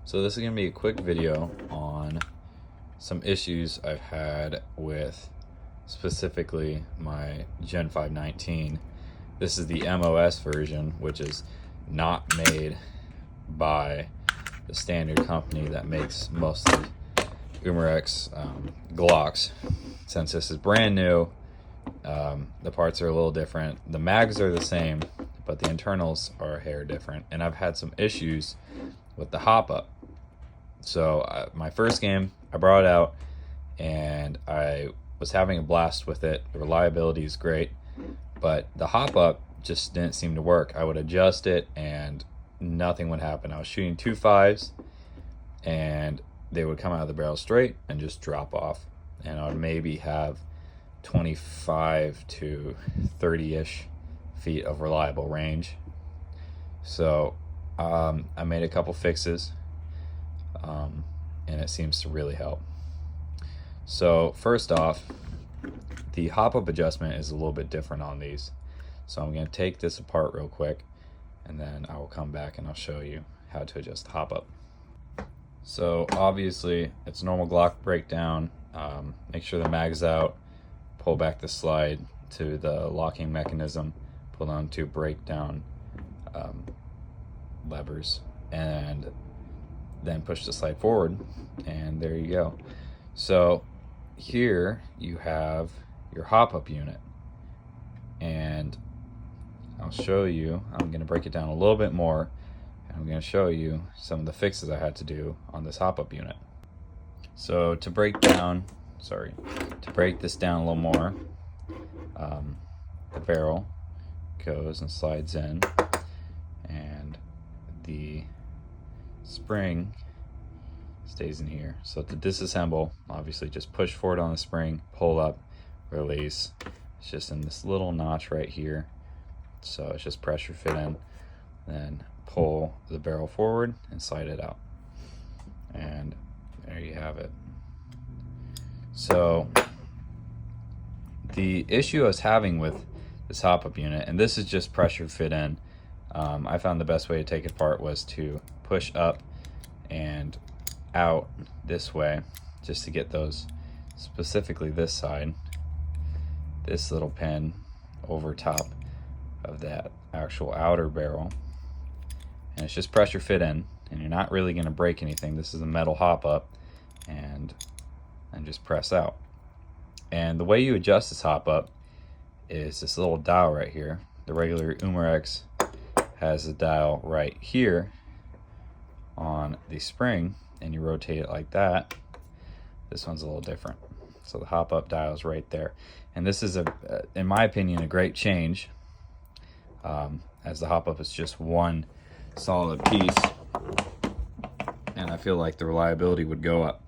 So this is going to be a quick video on some issues I've had with specifically my Gen 519. This is the MOS version, which is not made by the standard company that makes most of the Umarex Glocks. Since this is brand new, the parts are a little different. The mags are the same, but the internals are a hair different. And I've had some issues with the hop up. So my first game, I brought it out and I was having a blast with it. The reliability is great, but the hop up just didn't seem to work. I would adjust it and nothing would happen. I was shooting 2.5s and they would come out of the barrel straight and just drop off. And I would maybe have 25 to 30-ish feet of reliable range. So I made a couple fixes. And it seems to really help. So first off, the hop-up adjustment is a little bit different on these. So I'm going to take this apart real quick, and then I will come back and I'll show you how to adjust the hop-up. So obviously, it's normal Glock breakdown. Make sure the mag's out, pull back the slide to the locking mechanism, pull down two breakdown levers, and then push the slide forward, and there you go. So here you have your hop-up unit, and I'll show you. I'm going to break it down a little bit more, and I'm going to show you some of the fixes I had to do on this hop-up unit. So to break this down a little more, the barrel goes and slides in, and the spring stays in here. So to disassemble, obviously just push forward on the spring, pull up, release. It's just in this little notch right here, so it's just pressure fit in, then pull the barrel forward and slide it out, and there you have it. So the issue I was having with this hop-up unit, and this is just pressure fit in, I found the best way to take it apart was to push up and out this way, just to get those, specifically this side, this little pin over top of that actual outer barrel, and it's just pressure fit in, and you're not really going to break anything. This is a metal hop up, and just press out. And the way you adjust this hop up is this little dial right here. The regular Umarex has a dial right here on the spring, and you rotate it like that. This one's a little different. So the hop up dial is right there. And this is, in my opinion, a great change, as the hop up is just one solid piece, and I feel like the reliability would go up.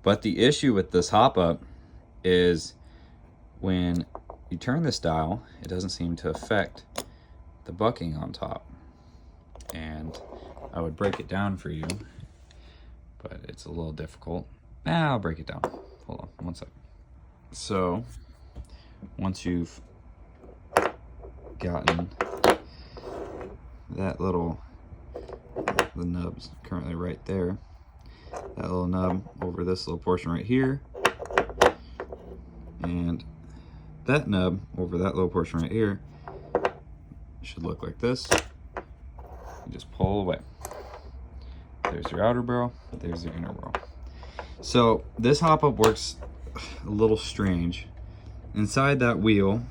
But the issue with this hop up is when you turn this dial, it doesn't seem to affect the bucking on top. And I would break it down for you, but it's a little difficult. I'll break it down. Hold on one second. So once you've gotten that little, the nub's currently right there, that little nub over this little portion right here, and that nub over that little portion right here, should look like this. You just pull away. There's your outer barrel, there's your inner barrel. So this hop up works a little strange. Inside that wheel,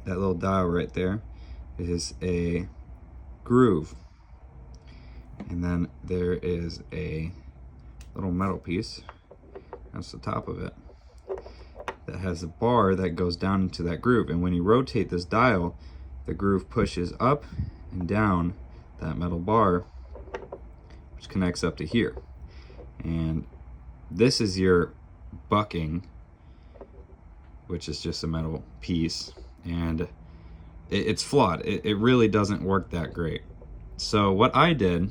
that little dial right there, is a groove, and then there is a little metal piece, that's the top of it, that has a bar that goes down into that groove. And when you rotate this dial, the groove pushes up and down that metal bar, which connects up to here. And this is your bucking, which is just a metal piece, and it's flawed. It really doesn't work that great. So what I did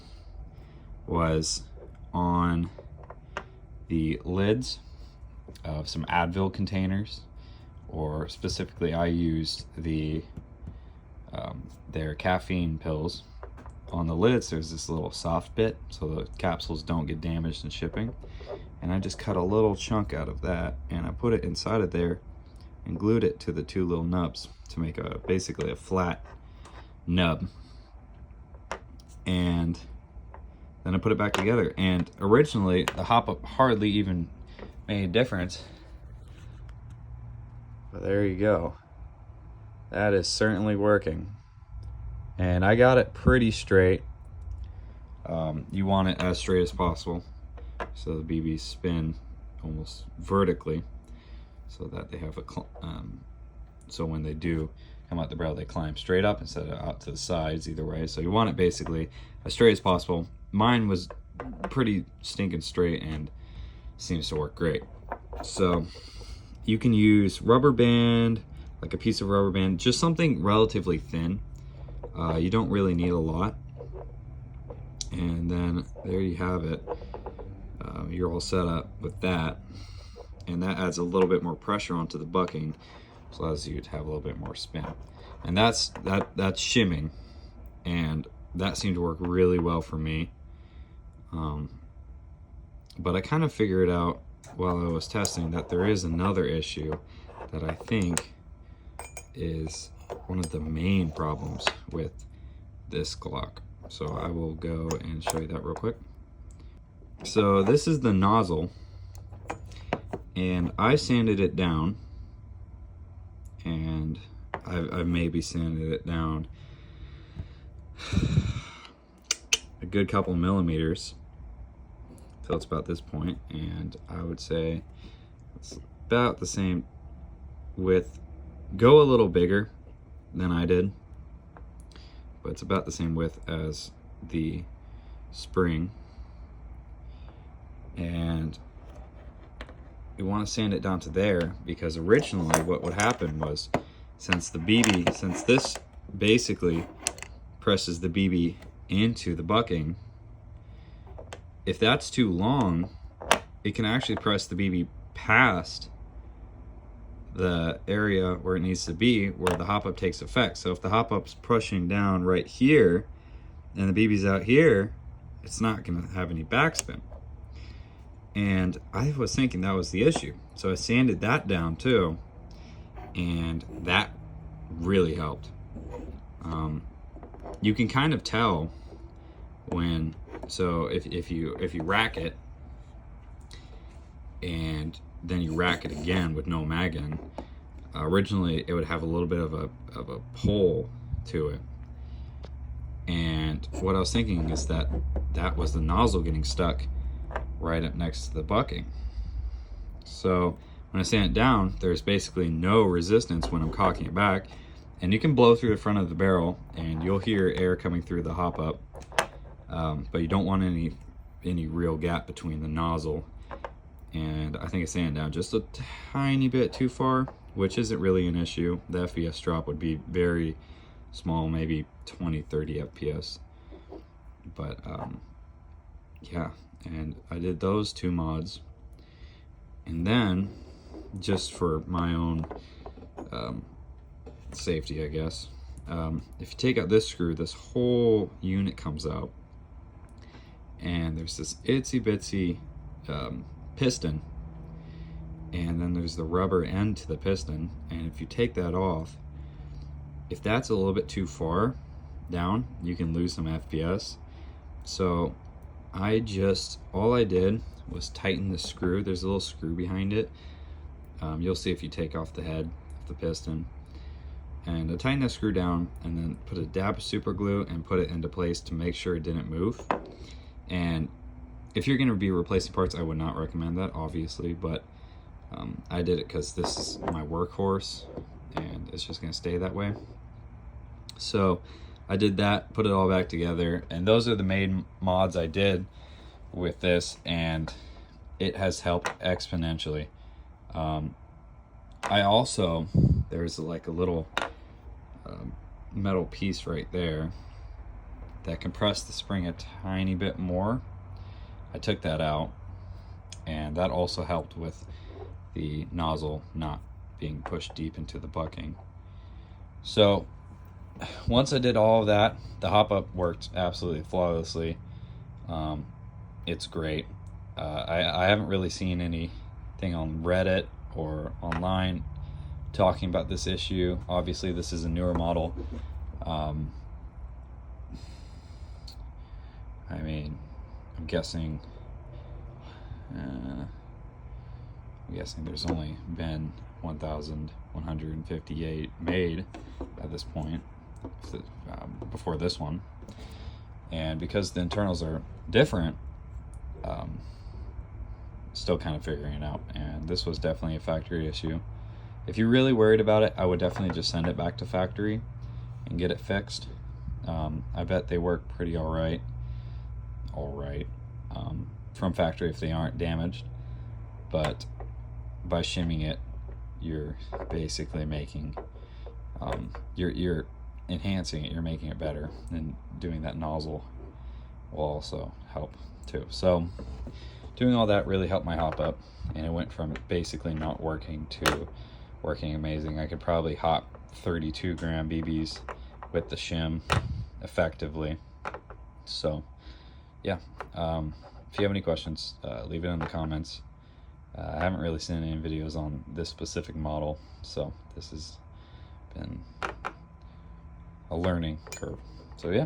was, on the lids of some Advil containers, or specifically I used their caffeine pills, on the lids there's this little soft bit so the capsules don't get damaged in shipping. And I just cut a little chunk out of that and I put it inside of there and glued it to the two little nubs to make basically a flat nub. And then I put it back together. And originally the hop up hardly even made a difference. But there you go. That is certainly working. And I got it pretty straight. You want it as straight as possible, so the BBs spin almost vertically, so that they have a so when they do come out the barrel, they climb straight up instead of out to the sides, either way. So you want it basically as straight as possible. Mine was pretty stinking straight and seems to work great. So you can use rubber band, like a piece of rubber band, just something relatively thin. You don't really need a lot. And then there you have it. You're all set up with that. And that adds a little bit more pressure onto the bucking, so allows you to have a little bit more spin. And that's shimming, and that seemed to work really well for me. But I kind of figured out while I was testing that there is another issue that I think is one of the main problems with this Glock. So I will go and show you that real quick. So this is the nozzle, and I sanded it down, and I've maybe sanded it down a good couple millimeters till it's about this point, and I would say it's about the same width. Go a little bigger than I did, but it's about the same width as the spring. And you want to sand it down to there, because originally what would happen was, since this basically presses the BB into the bucking, if that's too long, it can actually press the BB past the area where it needs to be, where the hop up takes effect. So if the hop up's pushing down right here and the BB's out here, it's not going to have any backspin. And I was thinking that was the issue, so I sanded that down too, and that really helped. You can kind of tell when, so if you rack it and then you rack it again with no mag in, originally it would have a little bit of a pull to it. And what I was thinking is that was the nozzle getting stuck right up next to the bucking. So when I sand it down, there's basically no resistance when I'm cocking it back, and you can blow through the front of the barrel and you'll hear air coming through the hop up, but you don't want any real gap between the nozzle. And I think I sanded down just a tiny bit too far, which isn't really an issue. The FPS drop would be very small, maybe 20-30 FPS. But yeah, and I did those two mods. And then, just for my own safety, I guess, if you take out this screw, this whole unit comes out, and there's this itsy bitsy piston, and then there's the rubber end to the piston. And if you take that off, if that's a little bit too far down, you can lose some FPS. So all I did was tighten the screw. There's a little screw behind it. You'll see if you take off the head of the piston. And I tightened that screw down and then put a dab of super glue and put it into place to make sure it didn't move. And if you're going to be replacing parts, I would not recommend that, obviously, but I did it because this is my workhorse and it's just going to stay that way. So I did that, put it all back together, and those are the main mods I did with this, and it has helped exponentially. I also, there's like a little metal piece right there that compressed the spring a tiny bit more. I took that out, and that also helped with the nozzle not being pushed deep into the bucking. So once I did all of that, the hop up worked absolutely flawlessly. It's great. I haven't really seen anything on Reddit or online talking about this issue. Obviously, this is a newer model. I mean, I'm guessing there's only been 1,158 made at this point, before this one. And because the internals are different, still kind of figuring it out. And this was definitely a factory issue. If you're really worried about it, I would definitely just send it back to factory and get it fixed. I bet they work pretty all right from factory if they aren't damaged. But by shimming it, you're basically making, you're enhancing it, you're making it better, and doing that nozzle will also help too. So doing all that really helped my hop up, and it went from basically not working to working amazing. I could probably hop 32 gram BBs with the shim effectively. So yeah, if you have any questions, leave it in the comments. I haven't really seen any videos on this specific model, so this has been a learning curve. So yeah,